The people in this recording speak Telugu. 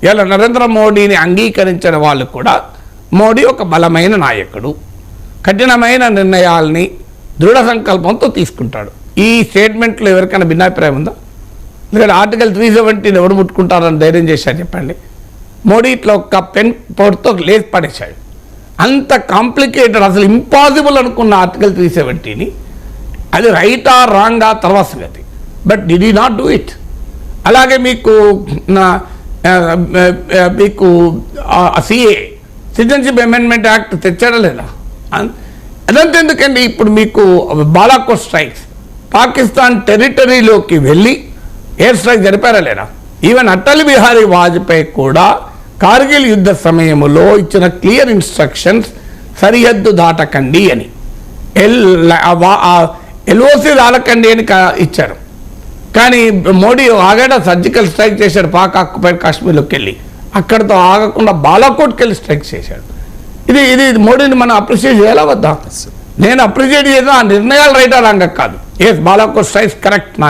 ఇలా నరేంద్ర మోడీని అంగీకరించిన వాళ్ళు కూడా మోడీ ఒక బలమైన నాయకుడు, కఠినమైన నిర్ణయాల్ని దృఢ సంకల్పంతో తీసుకుంటాడు. ఈ స్టేట్మెంట్లో ఎవరికైనా భిన్నాభిప్రాయం ఉందా? ఎందుకంటే ఆర్టికల్ 370 ఎవరు ముట్టుకుంటారని ధైర్యం చేశారు చెప్పండి. మోడీ ఇట్లా ఒక పెన్ పౌడ్తో లేచి పడేశాడు. అంత కాంప్లికేటెడ్, అసలు ఇంపాసిబుల్ అనుకున్న ఆర్టికల్ 370ని అది రైటా రాంగా తర్వాత సంగతి, but did you not do it. అలాగే మీకు సిఏ సిటిజన్షిప్ అమెండ్మెంట్ యాక్ట్ తెచ్చాడా లేదా? అదంతా ఎందుకండి. ఇప్పుడు మీకు బాలాకోట్ స్ట్రైక్స్ పాకిస్తాన్ టెరిటరీలోకి వెళ్ళి ఎయిర్ స్ట్రైక్ జరిపారా లేదా? ఈవెన్ అటల్ బిహారీ వాజ్పేయి కూడా కార్గిల్ యుద్ధ సమయంలో ఇచ్చిన క్లియర్ ఇన్స్ట్రక్షన్స్ సరిహద్దు దాటకండి అని, ఎల్ఓసి దాటకండి అని ఇచ్చారు. కానీ మోడీ ఆగాడ సర్జికల్ స్ట్రైక్ చేశాడు పాక్ ఆక్యుపైడ్ కాశ్మీర్లోకి వెళ్ళి, అక్కడితో ఆగకుండా బాలాకోట్కి వెళ్ళి స్ట్రైక్ చేశాడు. ఇది మోడీని మనం అప్రిషియేట్ చేయాలా వద్దా? నేను అప్రిషియేట్ చేసిన ఆ నిర్ణయాలు రైటా రాంగా కాదు. బాలాకోట్ స్ట్రైక్స్ కరెక్ట్ నా